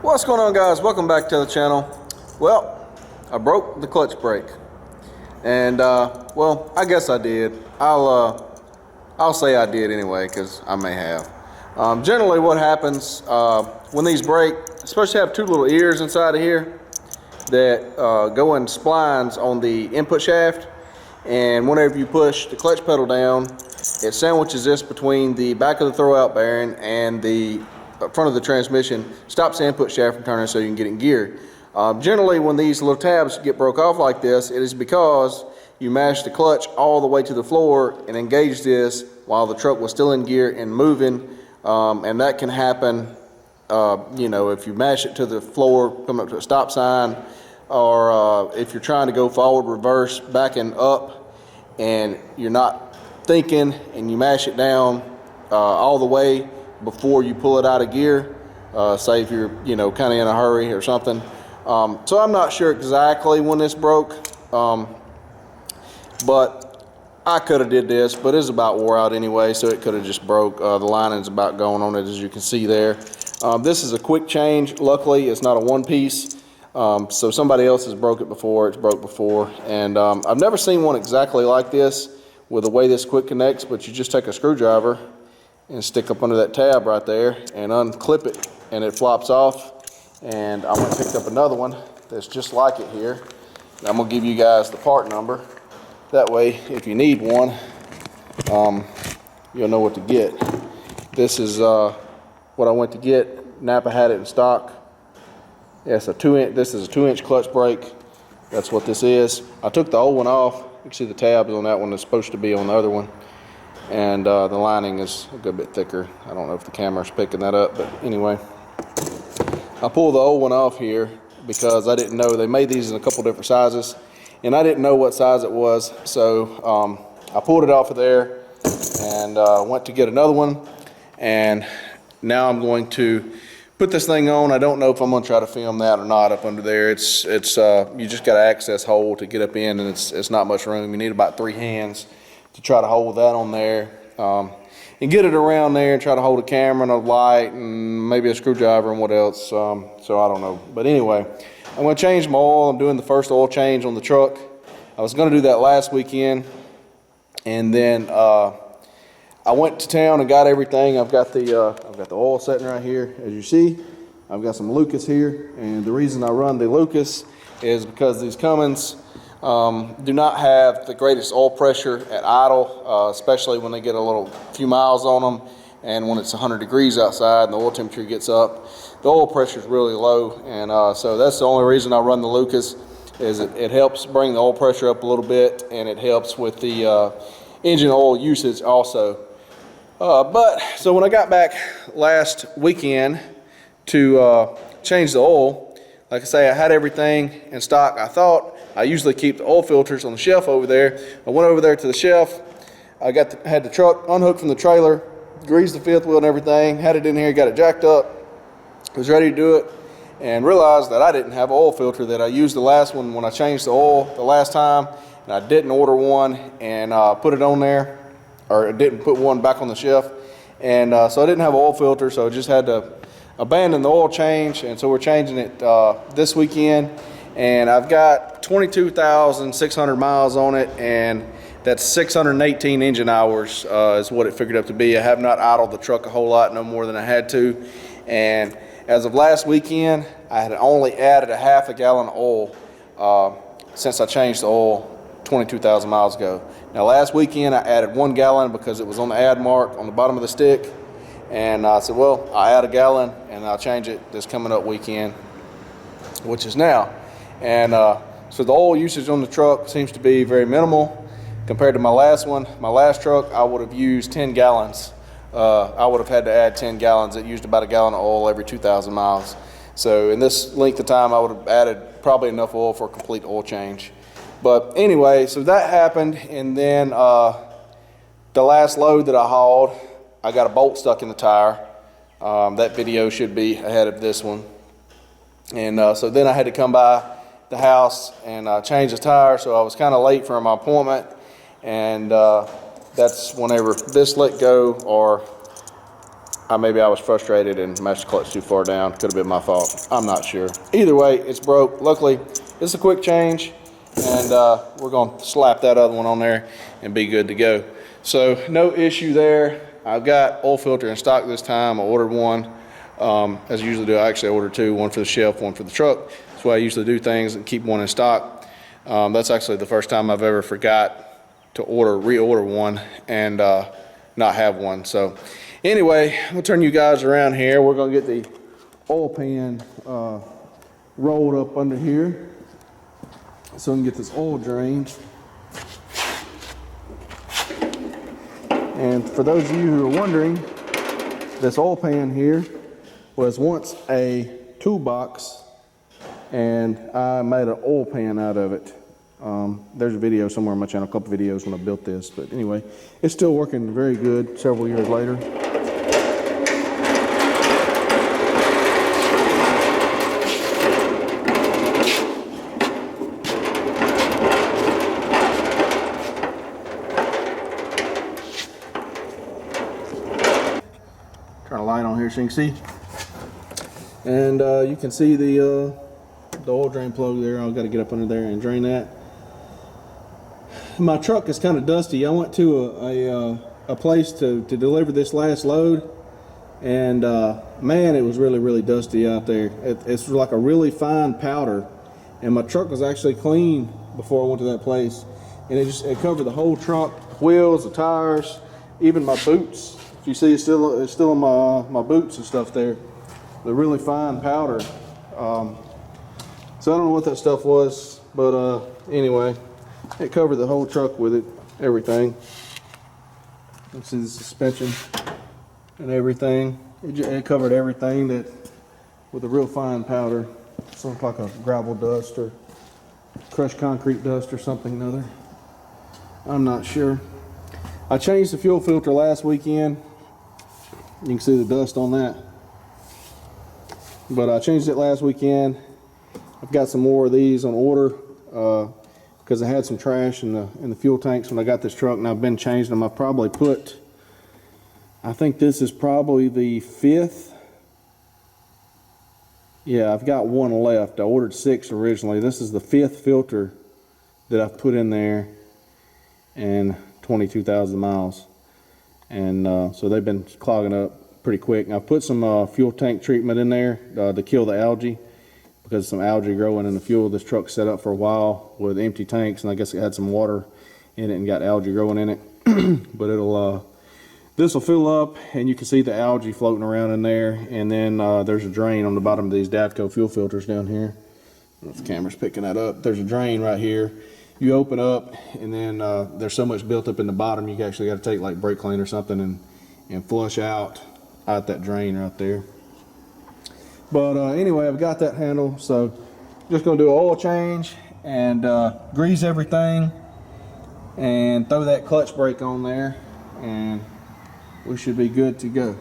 What's going on, guys? Welcome back to the channel. Well, I broke the clutch brake, and well, I guess I did. I'll say I did anyway, because I may have. Generally what happens when these break, especially have two little ears inside of here that go in splines on the input shaft, and whenever you push the clutch pedal down, it sandwiches this between the back of the throwout bearing and the front of the transmission, stops the input shaft from turning so you can get it in gear. Generally when these little tabs get broke off like this, it is because you mashed the clutch all the way to the floor and engaged this while the truck was still in gear and moving, and that can happen you know, if you mash it to the floor, come up to a stop sign, or if you're trying to go forward, reverse, backing up, and you're not thinking and you mash it down all the way before you pull it out of gear, say if you're, you know, kind of in a hurry or something. So I'm not sure exactly when this broke, but I could have did this, but it's about wore out anyway, so it could have just broke. The lining's about going on it, as you can see there. This is a quick change. Luckily it's not a one piece, so somebody else has broke it before. It's broke before, and I've never seen one exactly like this with the way this quick connects, but you just take a screwdriver and stick up under that tab right there and unclip it, and it flops off. And I went and picked up another one that's just like it here. And I'm gonna give you guys the part number. That way, if you need one, you'll know what to get. This is what I went to get. Napa had it in stock. Yeah, it's a 2-inch. This is a 2-inch clutch brake. That's what this is. I took the old one off. You can see the tabs on that one that's supposed to be on the other one. And the lining is a good bit thicker. I don't know if the camera's picking that up, but anyway. I pulled the old one off here because I didn't know they made these in a couple different sizes, and I didn't know what size it was, so I pulled it off of there and went to get another one, and now I'm going to put this thing on. I don't know if I'm going to try to film that or not up under there. It's you just got an access hole to get up in, and it's not much room. You need about 3 hands to try to hold that on there, and get it around there and try to hold a camera and a light and maybe a screwdriver and what else, so I don't know. But anyway, I'm going to change my oil. I'm doing the first oil change on the truck. I was going to do that last weekend, and then I went to town and got everything. I've got the oil sitting right here, as you see. I've got some Lucas here, and the reason I run the Lucas is because these Cummins do not have the greatest oil pressure at idle, especially when they get a few miles on them, and when it's 100 degrees outside and the oil temperature gets up, the oil pressure is really low. And so that's the only reason I run the Lucas, is it helps bring the oil pressure up a little bit, and it helps with the engine oil usage also. But so when I got back last weekend to change the oil, like I say, I had everything in stock. I usually keep the oil filters on the shelf over there. I went over there to the shelf. I had the truck unhooked from the trailer, greased the fifth wheel and everything, had it in here, got it jacked up, was ready to do it, and realized that I didn't have an oil filter that I used the last one when I changed the oil the last time, and I didn't order one and put it on there, or I didn't put one back on the shelf, and so I didn't have an oil filter, so I just had to abandon the oil change, and so we're changing it this weekend. And I've got 22,600 miles on it, and that's 618 engine hours is what it figured up to be. I have not idled the truck a whole lot, no more than I had to. And as of last weekend, I had only added a half a gallon of oil since I changed the oil 22,000 miles ago. Now last weekend I added 1 gallon because it was on the add mark on the bottom of the stick. And I said, well, I'll add a gallon and I'll change it this coming up weekend, which is now. And so the oil usage on the truck seems to be very minimal compared to my last one. My last truck, I would have used 10 gallons. I would have had to add 10 gallons. It used about a gallon of oil every 2,000 miles. So in this length of time, I would have added probably enough oil for a complete oil change. But anyway, so that happened, and then the last load that I hauled, I got a bolt stuck in the tire. That video should be ahead of this one. And so then I had to come by the house and change the tire, so I was kind of late for my appointment, and that's whenever this let go, or maybe I was frustrated and mashed the clutch too far down. Could have been my fault. I'm not sure. Either way, it's broke. Luckily, it's a quick change, and we're going to slap that other one on there and be good to go. So no issue there. I've got oil filter in stock this time. I ordered one. As I usually do, I actually ordered two, one for the shelf, one for the truck. That's the way I usually do things, and keep one in stock. That's actually the first time I've ever forgot to reorder one and not have one. So anyway, I'll turn you guys around here. We're gonna get the oil pan rolled up under here so we can get this oil drained. And for those of you who are wondering, this oil pan here was once a toolbox, and I made an oil pan out of it. There's a video somewhere on my channel, a couple videos when I built this, but anyway, it's still working very good several years later. Turn a light on here so you can see. And you can see the oil drain plug there. I've got to get up under there and drain that. My truck is kind of dusty. I went to a place to deliver this last load, and man, it was really dusty out there. It's like a really fine powder, and my truck was actually clean before I went to that place, and it covered the whole truck, wheels, the tires, even my boots. If you see, it's still on my boots and stuff there. The really fine powder. So I don't know what that stuff was, but anyway, it covered the whole truck with it, everything. You can see the suspension and everything. It covered everything that with a real fine powder. It's like a gravel dust or crushed concrete dust or something or other. I'm not sure. I changed the fuel filter last weekend. You can see the dust on that. But I changed it last weekend. I've got some more of these on order because I had some trash in the fuel tanks when I got this truck, and I've been changing them. I've probably put, I think this is probably the 5th. Yeah, I've got one left. I ordered 6 originally. This is the 5th filter that I've put in there in 22,000 miles. And so they've been clogging up pretty quick. And I put some fuel tank treatment in there to kill the algae, because some algae growing in the fuel. This truck set up for a while with empty tanks, and I guess it had some water in it and got algae growing in it. But this will fill up, and you can see the algae floating around in there. And then there's a drain on the bottom of these Davco fuel filters down here. I don't know if the camera's picking that up. There's a drain right here. You open up, and then there's so much built up in the bottom, you actually got to take like brake clean or something and flush out that drain right there. But anyway, I've got that handle, so just gonna do an oil change and grease everything and throw that clutch brake on there, and we should be good to go.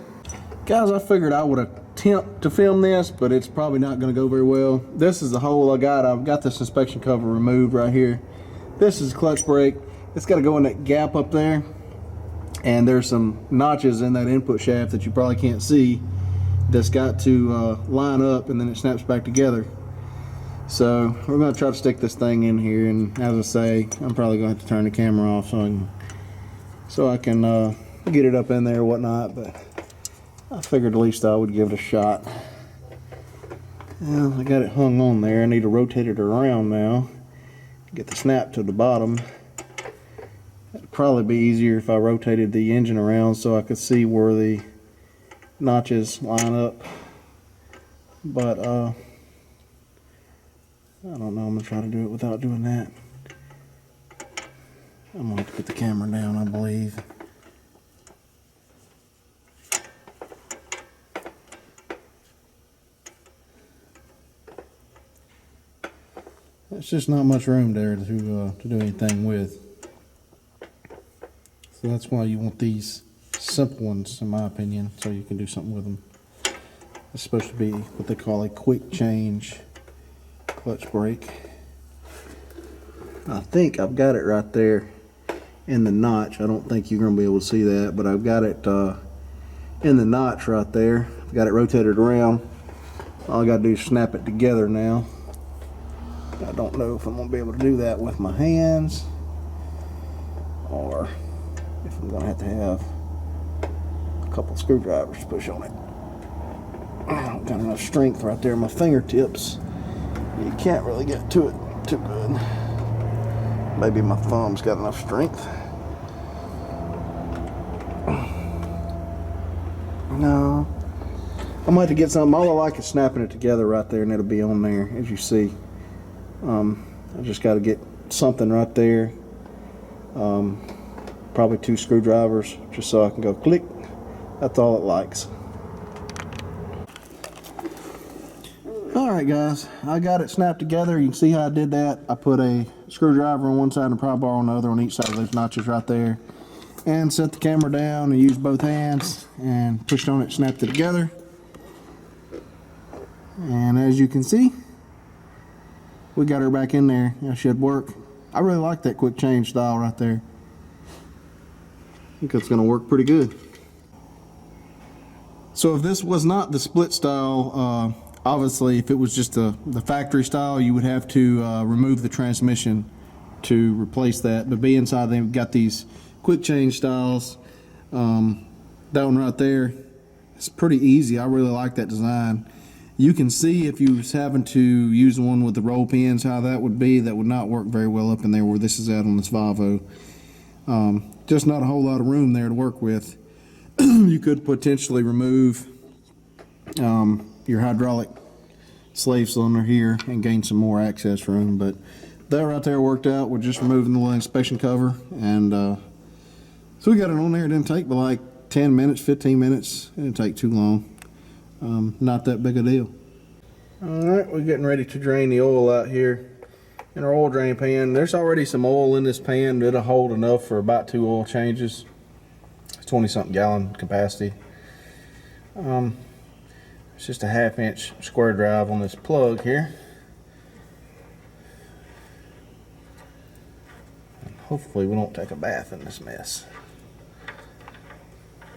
Guys, I figured I would attempt to film this, but it's probably not gonna go very well. This is the hole I got. I've got this inspection cover removed right here. This is clutch brake. It's got to go in that gap up there, and there's some notches in that input shaft that you probably can't see that's got to line up, and then it snaps back together. So we're going to try to stick this thing in here, and as I say, I'm probably going to have to turn the camera off so I can get it up in there or whatnot, but I figured at least I would give it a shot. Well, I got it hung on there. I need to rotate it around now. Get the snap to the bottom. It'd probably be easier if I rotated the engine around so I could see where the notches line up. But I don't know. I'm gonna try to do it without doing that. I'm gonna have to put the camera down, I believe. There's just not much room there to do anything with. So that's why you want these simple ones, in my opinion, so you can do something with them. It's supposed to be what they call a quick change clutch brake. I think I've got it right there in the notch. I don't think you're going to be able to see that, but I've got it in the notch right there. Got it rotated around. All I gotta do is snap it together now. I don't know if I'm gonna be able to do that with my hands or if I'm gonna have to have a couple screwdrivers to push on it. I don't got enough strength right there in my fingertips. You can't really get to it too good. Maybe my thumb's got enough strength. No. I might have to get something. All I like is snapping it together right there, and it'll be on there, as you see. I just got to get something right there. Probably 2 screwdrivers, just so I can go click. That's all it likes. Alright guys, I got it snapped together. You can see how I did that. I put a screwdriver on one side and a pry bar on the other on each side of those notches right there. And set the camera down and used both hands and pushed on it, snapped it together. And as you can see, we got her back in there. That should work. I really like that quick change style right there. I think it's going to work pretty good. So if this was not the split style, obviously if it was just the factory style, you would have to remove the transmission to replace that. But being inside, they've got these quick change styles. That one right there, it's pretty easy. I really like that design. You can see if you was having to use one with the roll pins how that would be. That would not work very well up in there where this is at on this Volvo. Just not a whole lot of room there to work with. You could potentially remove your hydraulic slave cylinder here and gain some more access room, but that right there worked out with just removing the little inspection cover. And so we got it on there. It didn't take but like 10 minutes, 15 minutes. It didn't take too long. Not that big a deal. Alright, we're getting ready to drain the oil out here in our oil drain pan. There's already some oil in this pan. It'll hold enough for about 2 oil changes. It's 20-something gallon capacity. It's just a 1/2 inch square drive on this plug here. And hopefully we don't take a bath in this mess.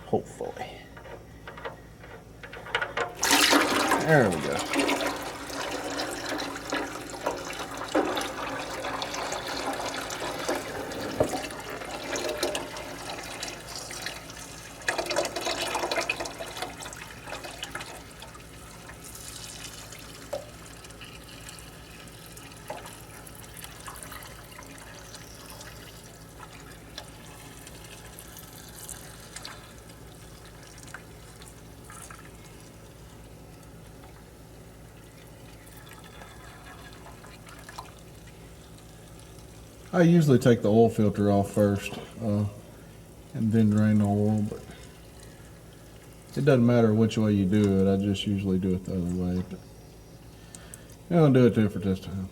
Hopefully. There we go. I usually take the oil filter off first and then drain the oil, but it doesn't matter which way you do it. I just usually do it the other way, but I'll do it too for this time.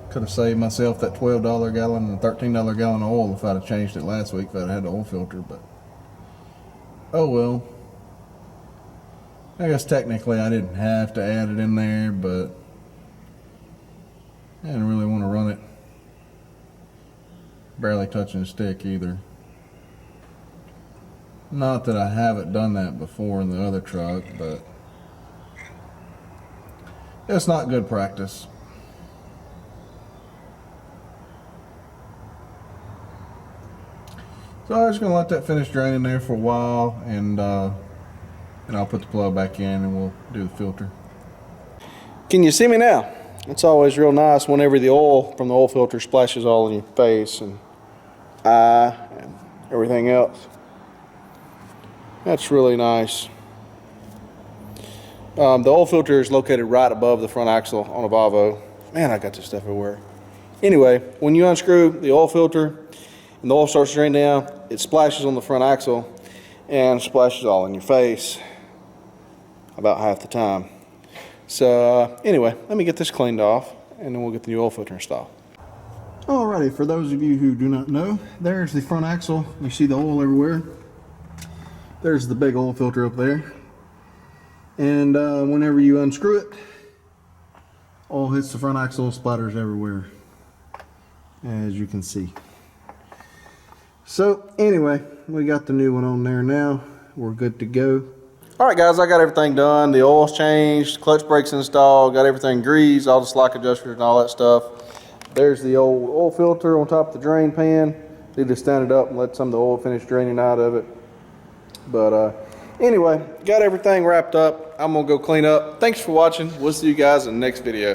Could have saved myself that $12 gallon and $13 gallon of oil if I'd have changed it last week, if I'd had the oil filter, but oh well. I guess technically I didn't have to add it in there, but I didn't really want to run it barely touching the stick either. Not that I haven't done that before in the other truck, but it's not good practice. So I'm just going to let that finish draining there for a while, and I'll put the plug back in and we'll do the filter. Can you see me now? It's always real nice whenever the oil from the oil filter splashes all in your face and eye and everything else. That's really nice. The oil filter is located right above the front axle on a Volvo. Man, I got this stuff everywhere. Anyway, when you unscrew the oil filter and the oil starts to drain down, it splashes on the front axle and splashes all in your face about half the time. So anyway, let me get this cleaned off and then we'll get the new oil filter installed. Alrighty, for those of you who do not know, there's the front axle. You see the oil everywhere. There's the big oil filter up there. And whenever you unscrew it, oil hits the front axle, splatters everywhere, as you can see. So anyway, we got the new one on there now. We're good to go. All right, guys, I got everything done. The oil's changed, clutch brakes installed, got everything greased, all the slack adjusters and all that stuff. There's the old oil filter on top of the drain pan. Need to stand it up and let some of the oil finish draining out of it. But anyway, got everything wrapped up. I'm gonna go clean up. Thanks for watching. We'll see you guys in the next video.